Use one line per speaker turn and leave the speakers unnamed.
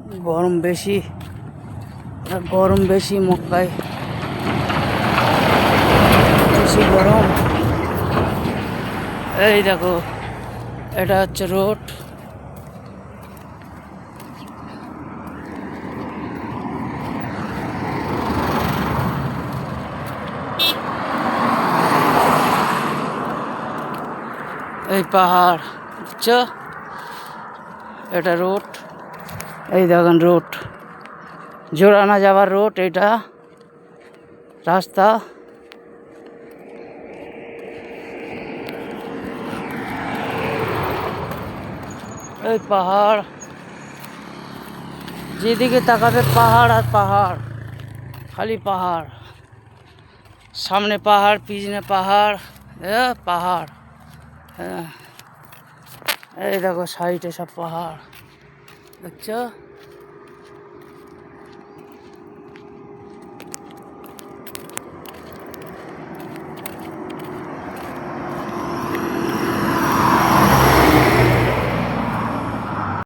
গরম বেশি, গরম বেশি মক্কায়, বেশি গরম। এই দেখো, এটা হচ্ছে রোড। এই পাহাড়, বুঝছো? এটা রোড, এই দেখেন রোড, জোরানা যাবার রোড, এটা রাস্তা। এই পাহাড়, যেদিকে তাকাবে পাহাড় আর পাহাড়, খালি পাহাড়। সামনে পাহাড়, পিছনে পাহাড়, পাহাড়। হ্যাঁ, এই দেখো সাইডে সব পাহাড়, দেখছো?